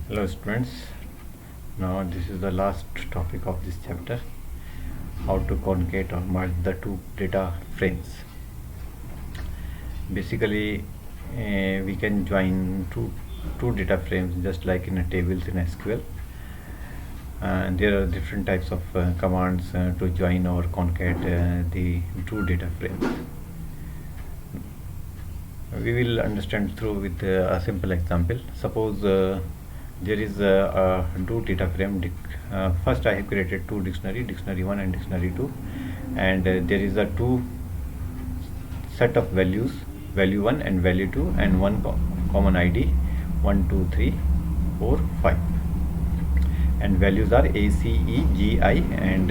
Hello students, now this is the last topic of this chapter, how to concatenate or merge the two data frames. Basically we can join two data frames just like in a tables in SQL, and there are different types of commands to join or concatenate the two data frames. We will understand through with a simple example. Suppose there is two data frame. First I have created two dictionary 1 and dictionary 2, and there is a two set of values, value 1 and value 2, and one common ID 1 2 3 4 5, and values are A C E G I and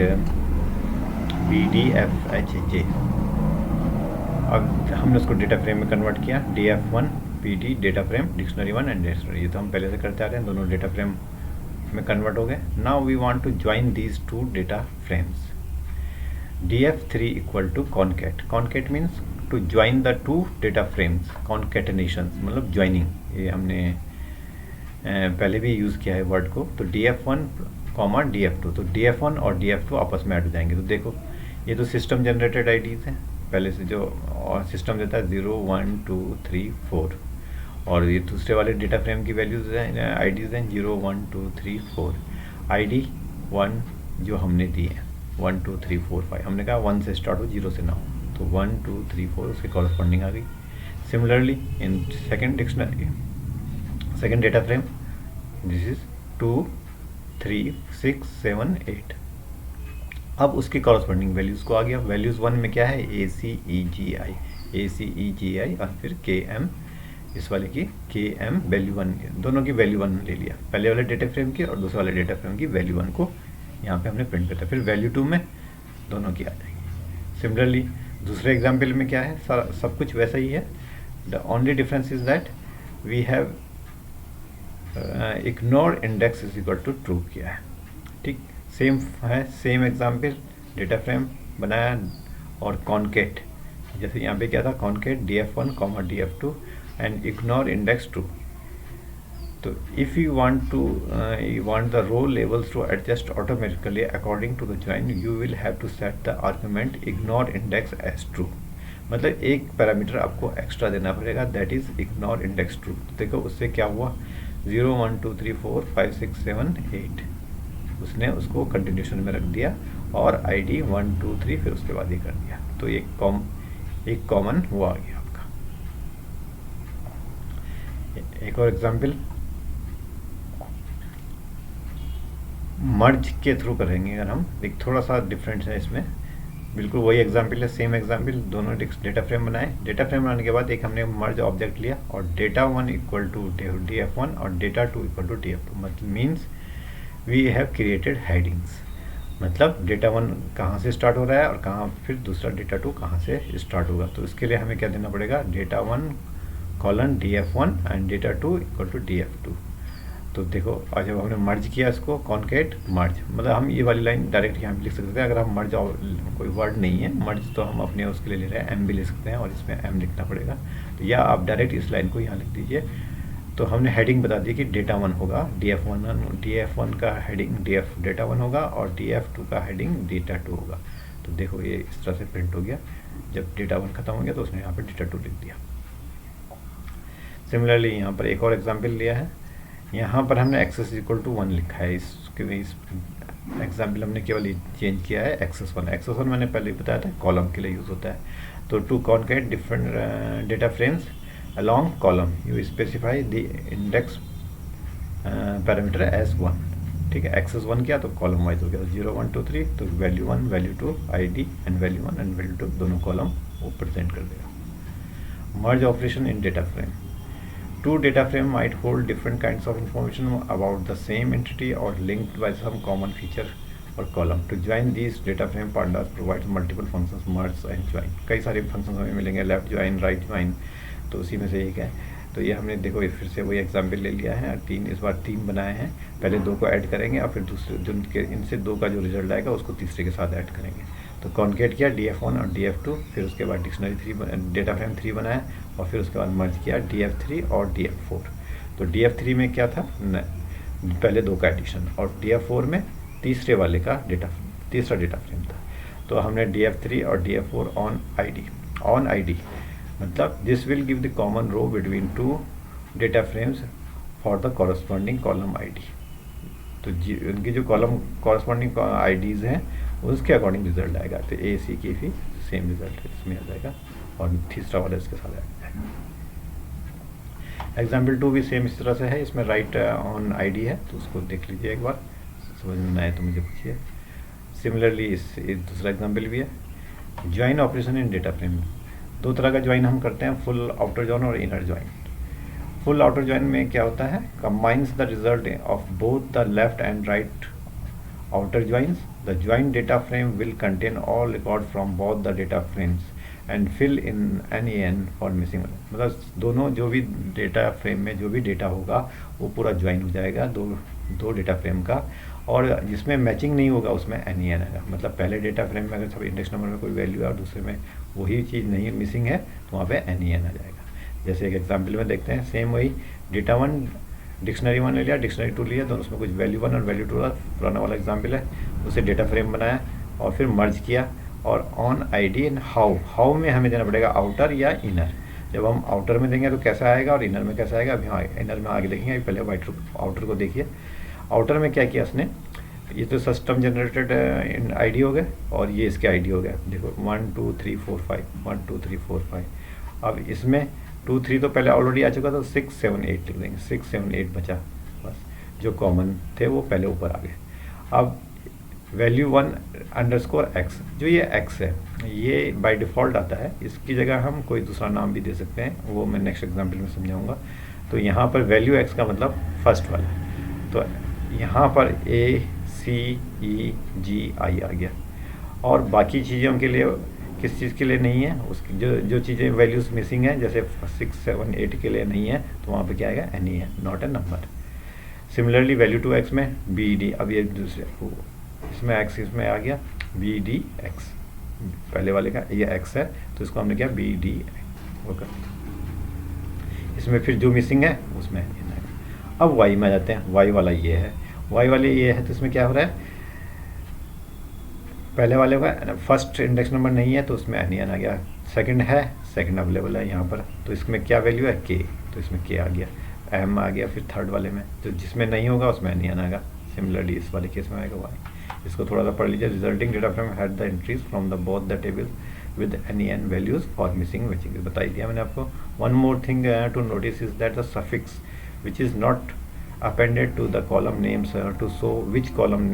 B D F H J. अब हमने उसको data frame में convert किया, DF1 PD data frame dictionary 1 and dictionary, ये तो हम पहले से करते आ रहे हैं, दोनों डेटा फ्रेम में कन्वर्ट हो गए. Now we want to join these two data frames. DF3 equal to concat. Concat means to join the two data frames. Concatenation मतलब ज्वाइनिंग, ये हमने पहले भी यूज़ किया है वर्ड को. तो DF1 कॉमा DF2, तो DF1 और DF2 आपस में ऐड हो जाएंगे. तो देखो ये तो सिस्टम जनरेटेड आईडीज़ हैं, पहले से जो सिस्टम देता है 0 1 2 3 4, और ये दूसरे वाले डेटा फ्रेम की वैल्यूज़ हैं, आईडीज़ हैं 0 1 2 3 4. आईडी 1 जो हमने दी है 1 2 3 4 5, हमने कहा 1 से स्टार्ट हो 0 से ना हो, तो 1 2 3 4 उसके कॉरस्पॉन्डिंग आ गई. Similarly in second dictionary, second data frame, this is 2 3 6 7 8. अब उसकी कॉरस्पॉन्डिंग वैल्यूज़ को आ गया. वैल्यूज़ 1 में क्या है, ACEGI और फिर KM, इस वाले की KM वैल्यू 1, दोनों की वैल्यू 1 ले लिया, पहले वाले डेटा फ्रेम की और दूसरे वाले डेटा फ्रेम की वैल्यू 1 को यहाँ पे हमने प्रिंट करता है. फिर वैल्यू 2 में दोनों की आ जाएगी. सिमिलरली दूसरे एग्जाम्पल में क्या है, सब कुछ वैसा ही है. The only difference is that we have ignore index is equal to true किया है. ठीक, सेम है, सेम एग्जाम्पल, डेटा फ्रेम बनाया और कॉन्केट, जैसे यहाँ पे क्या था, concat DF1 comma DF2 and ignore index 2. तो if you want the row levels to adjust automatically according to the join, you will have to set the argument ignore index as true. मतलब एक parameter आपको extra देना पड़ेगा, that is ignore index true. देखो उससे क्या हुआ, 0 1 2 3 4 5 6 7 8, उसने उसको कंटिन्यूशन में रख दिया, और आईडी 1 2 3 फिर उसके बाद ये कर दिया. तो एक कॉमन वो आ गया आपका. एक और एग्जांपल मर्ज के थ्रू करेंगे अगर हम, एक थोड़ा सा डिफरेंस है इसमें. बिल्कुल वही एग्जांपल है, सेम एग्जांपल, दोनों डेटा फ्रेम बनाए. डेटा फ्रेम बनाने के बाद एक हमने मर्ज ऑब्जेक्ट लिया, और डेटा 1 इक्वल टू DF1 और डेटा 2 इक्वल टू DF2. मतलब means we have created headings. मतलब डेटा 1 कहाँ से स्टार्ट हो रहा है और कहाँ फिर दूसरा डेटा 2 कहाँ से स्टार्ट होगा. तो इसके लिए हमें क्या देना पड़ेगा, data 1 colon DF1 and data 2 equal to DF2. तो देखो आज जब हमने मर्ज किया इसको, कॉन्केट मर्ज, मतलब हम ये वाली लाइन डायरेक्ट यहाँ पे लिख सकते हैं. अगर हम मर्ज कोई वर्ड नहीं है मर्ज, तो हम अपने उसके लिए ले रहे हैं M भी ले सकते हैं, और इसमें M लिखना पड़ेगा. तो या आप डायरेक्ट इस लाइन को यहाँ लिख दीजिए. तो हमने हेडिंग बता दी कि डेटा 1 होगा, DF1 का हेडिंग डेटा 1 होगा, और DF2 का हेडिंग डेटा 2 होगा. तो देखो ये इस तरह से प्रिंट हो गया. जब डेटा 1 खत्म हो गया तो उसने यहाँ पर डेटा 2 लिख दिया. सिमिलरली यहाँ पर एक और एग्जाम्पल लिया है. यहाँ पर हमने एक्सेस इक्वल टू 1 लिखा है. इस एग्जाम्पल हमने केवल चेंज किया है एक्सेस 1 मैंने पहले ही बताया था कॉलम के लिए यूज़ होता है. तो to concat different data frames along column you specify the index parameter as 1. ठीक है, एक्सेस 1 किया तो कॉलम वाइज हो गया, 0 1 2 3, तो value 1 value 2 ID and value 1 and value 2 दोनों कॉलम वो प्रेजेंट कर देगा. Merge operation in data frame. Two data frame might hold different kinds of information about the same entity or linked by some common feature or column. To join these data frame, pandas provides multiple functions, merge and join. कई सारे functions हमें मिलेंगे, left join, right join, तो उसी में से एक है. तो ये हमने देखो ये फिर से वही एग्जाम्पल ले लिया है. इस बार 3 बनाए हैं, पहले 2 को ऐड करेंगे और फिर दूसरे जिनके इनसे 2 का जो रिजल्ट आएगा उसको तीसरे के साथ ऐड करेंगे. तो कॉन्केट किया DF1 और DF2, फिर उसके बाद डिक्शनरी 3 डेटा फ्रेम 3 बनाया, और फिर उसके बाद मर्ज किया DF3 और DF4. तो DF3 में क्या था, पहले दो का एडिशन, और DF4 में तीसरे वाले का तीसरा डेटा फ्रेम था। तो हमने DF3 और DF4 ऑन ID मतलब this will give the common row between two data frames for the corresponding column ID। तो उनकी जो कॉलम कॉरस्पॉन्डिंग IDs हैं उसके अकॉर्डिंग रिजल्ट आएगा। तो AC की भी सेम रिजल्ट इसमें आ जाएगा और तीसरा वाला इसके साथ आएगा। एग्जाम्पल 2 भी सेम इस तरह से है, इसमें राइट ऑन ID है, तो उसको देख लीजिए एक बार, समझ में आए तो मुझे पूछिए। सिमिलरली इस दूसरा एग्जाम्पल भी है, join operation in data frame. दो तरह का ज्वाइन हम करते हैं, फुल आउटर जॉइन और inner join. Full outer join में क्या होता है, combines the result of both the left and right outer joins. The joined data frame will contain all record from both the data frames and fill in NaN for missing। मतलब दोनों जो भी data frame में जो भी data होगा वो पूरा ज्वाइन हो जाएगा दो डेटा फ्रेम का, और जिसमें मैचिंग नहीं होगा उसमें NaN आएगा। मतलब पहले डेटा फ्रेम में अगर सब इंडेक्स नंबर में कोई वैल्यू है और दूसरे में वही चीज़ नहीं मिसिंग है तो वहाँ पे NaN आ जाएगा। जैसे एक एग्जाम्पल में देखते हैं, सेम वही डेटा 1 डिक्शनरी 1 ले लिया, डिक्शनरी 2 लिया, दोनों उसमें कुछ वैल्यू 1 और वैल्यू 2 का पुराना वाला एग्जाम्पल है, उसे डेटा फ्रेम बनाया और फिर मर्ज किया। और ऑन ID एंड हाउ में हमें देना पड़ेगा आउटर या इनर। जब हम आउटर में देंगे तो कैसा आएगा और इनर में कैसा आएगा, अभी हाँ इनर में आगे देखेंगे। पहले आउटर को देखिए। आउटर में क्या किया उसने, ये तो सिस्टम जनरेटेड ID हो गए और ये इसके ID हो गए। देखो 1 2 3 4 5 1 2 3 4 5। अब इसमें 2 3 तो पहले ऑलरेडी आ चुका था, 6 7 8 लिख देंगे, 6 7 8 बचा बस, जो कॉमन थे वो पहले ऊपर आ गए। अब वैल्यू 1 अंडरस्कोर x, जो ये x है ये बाय डिफ़ॉल्ट आता है, इसकी जगह हम कोई दूसरा नाम भी दे सकते हैं, वो मैं नेक्स्ट एग्जांपल में समझाऊंगा। तो यहाँ पर वैल्यू x का मतलब फर्स्ट वाला, तो यहाँ पर A C E G I आ गया, और बाकी चीज़ों के लिए किस चीज़ के लिए नहीं है, उसकी जो चीज़ें वैल्यूज़ मिसिंग हैं, जैसे 6 7 8 के लिए नहीं है, तो वहाँ पे क्या आएगा, NaN, not a number. Similarly value 2x में BD, अब ये दूसरे इसमें x इसमें आ गया BDX, पहले वाले का ये x है तो इसको हमने क्या BD होगा। इसमें फिर जो मिसिंग है उसमें NaN आएगा। अब y में आ जाते हैं, y वाला ये है, y वाले ये है, तो इसमें क्या हो रहा है, पहले वाले का फर्स्ट इंडेक्स नंबर नहीं है तो उसमें NaN आ गया, सेकंड है, सेकंड अवेलेबल है यहाँ पर, तो इसमें क्या वैल्यू है k, तो इसमें k आ गया, m आ गया, फिर थर्ड वाले में तो जिसमें नहीं होगा उसमें NaN आएगा। सिमिलरली इस वाले केस में आएगा y। इसको थोड़ा सा पढ़ लीजिए। Resulting data frame had the entries from the both the table with NaN values for missing matching, बताई दिया मैंने आपको। One more thing to notice is that the suffix which is not appended to the column names to show which column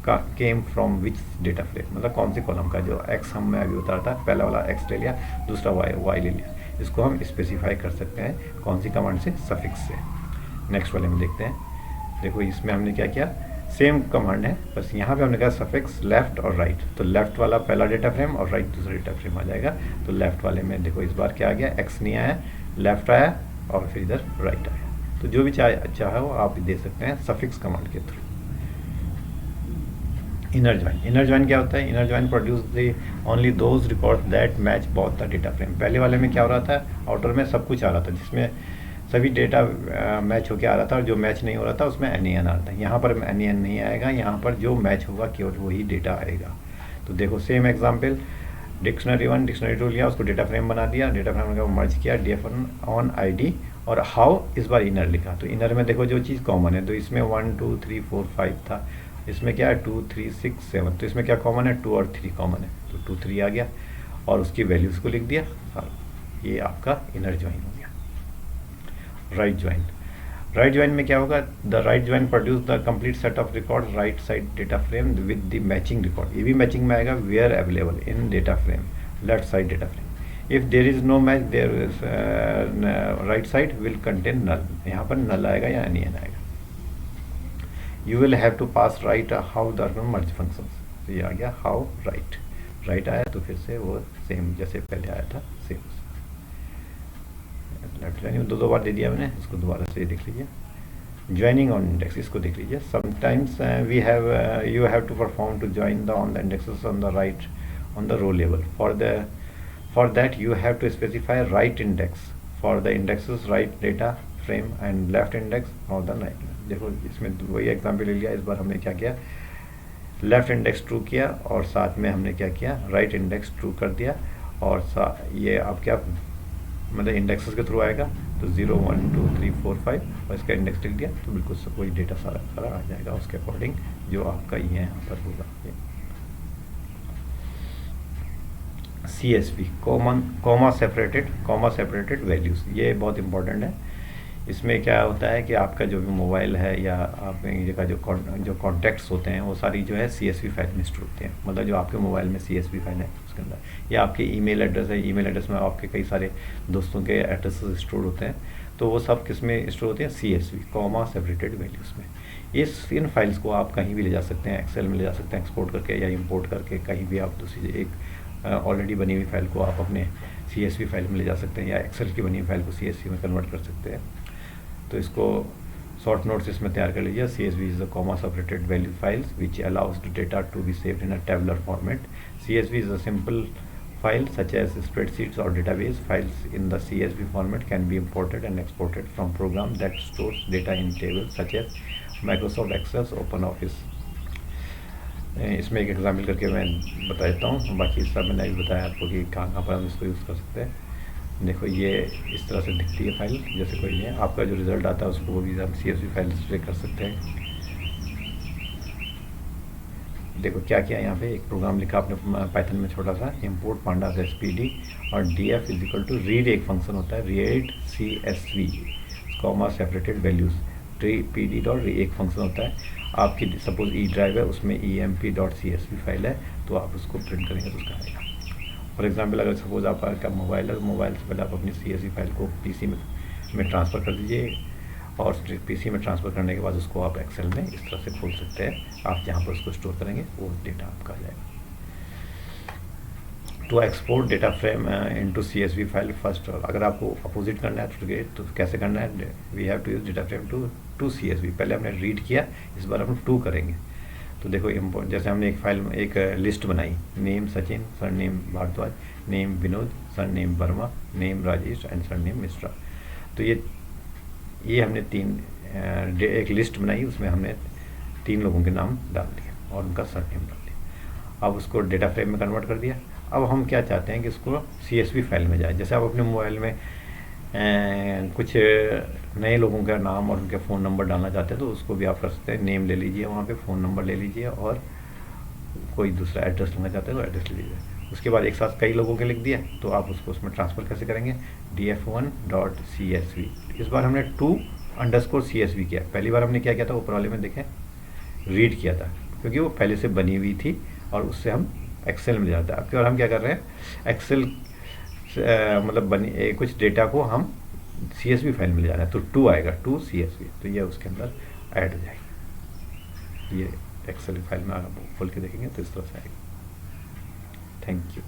का came from which data frame, मतलब कौन सी column का, जो x हमने अभी उतारा था, पहला वाला x ले लिया, दूसरा y ले लिया, इसको हम स्पेसिफाई कर सकते हैं कौन सी कमांड से, सफिक्स से। नेक्स्ट वाले में देखते हैं। देखो इसमें हमने क्या किया, सेम कमांड है, बस यहाँ पे हमने कहा सफिक्स लेफ्ट और राइट, तो लेफ्ट वाला पहला डेटा फ्रेम और राइट दूसरा डेटा फ्रेम आ जाएगा। तो लेफ्ट वाले में देखो इस बार क्या आ गया, x नहीं आया, लेफ्ट आया और फिर इधर राइट आया। तो जो भी चाहे वो आप दे सकते हैं सफिक्स कमांड के थ्रू। इनर ज्वाइन क्या होता है, inner join produce the only those record that match both the data frame. पहले वाले में क्या हो रहा था, आउटर में सब कुछ आ रहा था, जिसमें सभी डेटा मैच होके आ रहा था, और जो मैच नहीं हो रहा था उसमें NaN आ रहा था। यहाँ पर NaN नहीं आएगा, यहाँ पर जो मैच होगा केवल वही डेटा आएगा। तो देखो सेम एग्जांपल, डिक्शनरी 1 डिक्शनरी 2 लिया, उसको डेटा फ्रेम बना दिया, डेटा फ्रेम का मर्ज किया, DF1 ऑन ID, और हाउ इस बार इनर लिखा। तो इनर में देखो जो चीज़ कॉमन है, तो इसमें 1 2 3 4 5 था, इसमें क्या है 2 3 6 7, तो इसमें क्या कॉमन है, 2 और 3 कॉमन है, तो 2 3 आ गया और उसकी वैल्यूज़ को लिख दिया। ये आपका इनर ज्वाइन हो गया। राइट ज्वाइन में क्या होगा, the right join produce the complete set of record right side data frame with the matching record. ये भी मैचिंग में आएगा, where available in data frame left side data frame. If there is no match there right side will contain null, यहाँ पर null आएगा या NaN आएगा। You will have to pass right how the merge function, तो ये आ गया how right आया, तो फिर से वो सेम जैसे पहले आया था सेम लेफ्ट ज्वाइनिंग दो बार दे दिया मैंने, इसको दोबारा से देख लीजिए। ज्वाइनिंग ऑन इंडेक्स, इसको देख लीजिए। Sometimes we have you have to perform to join the on the indexes on the right on the row level. For that you have to specify right index for the indexes right data frame and left index for the देखो इसमें वही example ले लिया, इस बार हमने क्या किया, left index true किया और साथ में हमने क्या किया, राइट इंडेक्स ट्रू कर दिया, और ये आप क्या मतलब इंडेक्सेस के थ्रू आएगा, तो 0 1 2 3 4 5 और इसका इंडेक्स लिख दिया, तो बिल्कुल वही डेटा सारा सारा आ जाएगा उसके अकॉर्डिंग जो आपका ये यहाँ पर होगा। CSV कॉमा सेपरेटेड वैल्यूज़, ये बहुत इंपॉर्टेंट है। इसमें क्या होता है कि आपका जो भी मोबाइल है या आपके का जो कॉन्टैक्ट्स होते हैं वो सारी जो है CSV फाइल में स्टोर होते हैं, मतलब जो आपके मोबाइल में CSV फाइल है उसके अंदर, या आपके ईमेल एड्रेस है, ईमेल एड्रेस में आपके कई सारे दोस्तों के एड्रेसेस स्टोर होते हैं, तो वो सब किस में स्टोर होते हैं, CSV कॉमा सेपरेटेड वैल्यूज़ में। इन फाइल्स को आप कहीं भी ले जा सकते हैं, एक्सेल में ले जा सकते हैं एक्सपोर्ट करके या इम्पोर्ट करके, कहीं भी आप दूसरी एक ऑलरेडी बनी हुई फाइल को आप अपने CSV फाइल में ले जा सकते हैं, या एक्सेल की बनी हुई फाइल को CSV में कन्वर्ट कर सकते हैं। तो इसको शॉर्ट नोट्स इसमें तैयार कर लीजिए। CSV is the comma separated value files which allows the data to be saved in a tabular format. CSV is a simple file such as spreadsheets or database. Files in the CSV format can be imported and exported from program that stores data in tables such as Microsoft Excel, OpenOffice. इसमें एक example करके मैं बता देता हूँ, बाकी सब मैंने भी बताया आपको कि कहाँ कहाँ पर हम इसको यूज़ कर सकते हैं। देखो ये इस तरह से दिखती है फाइल, जैसे कोई है आपका जो रिज़ल्ट आता है उसको भी हम CSV फाइल से कर सकते हैं। देखो क्या किया यहाँ पे, एक प्रोग्राम लिखा आपने पाइथन में छोटा सा, इम्पोर्ट pandas spd और df is equal to read, एक फंक्शन होता है read CSV comma separated values, pd dot एक फंक्शन होता है। आपकी सपोज ई ड्राइव है, उसमें emp.csv फाइल है, तो आप उसको प्रिंट करेंगे तो उसका आएगा। फॉर एग्जांपल अगर सपोज आपका मोबाइल है, मोबाइल से पहले आप अपनी CSV फाइल को PC में ट्रांसफ़र कर दीजिए, और PC में ट्रांसफ़र करने के बाद उसको आप एक्सेल में इस तरह से खोल सकते हैं। आप जहाँ पर उसको स्टोर करेंगे वो डेटा आपका आ जाएगा। To export data frame into CSV file, first अगर आपको अपोजिट करना है तो कैसे करना है, we have to use data frame to CSV। पहले हमने रीड किया, इस बार हम टू करेंगे। तो देखो इम्पोर्ट, जैसे हमने एक फाइल में एक लिस्ट बनाई, name Sachin, surname Bhardwaj, name Vinod, surname Verma, name Rajesh and surname Mishra. तो ये हमने एक लिस्ट बनाई, उसमें हमने 3 लोगों के नाम डाल दिए और उनका सर नेम डाल दिया। अब उसको डेटा फ्रेम में कन्वर्ट कर दिया। अब हम क्या चाहते हैं कि इसको CSV फाइल में जाए। जैसे आप अपने मोबाइल में कुछ नए लोगों का नाम और उनके फ़ोन नंबर डालना चाहते हैं, तो उसको भी आप कर सकते हैं। नेम ले लीजिए, वहाँ पे फ़ोन नंबर ले लीजिए, और कोई दूसरा एड्रेस लेना चाहते हैं तो एड्रेस ले लीजिए। उसके बाद एक साथ कई लोगों के लिख दिया, तो आप उसको उसमें ट्रांसफ़र कैसे करेंगे, df1.csv। इस बार हमने to_csv किया। पहली बार हमने क्या किया था, ऊपर वाले में देखें रीड किया था, क्योंकि वो पहले से बनी हुई थी और उससे हम एक्सेल में ले जाते हैं। अब और हम क्या कर रहे हैं, एक्सेल मतलब कुछ डेटा को हम CSV फाइल में ले जाना है, तो टू आएगा, टू CSV, तो ये उसके अंदर ऐड हो जाएगी। ये एक्सेल फाइल में आप खोल के देखेंगे तो इस तरह से आएगा। Thank you.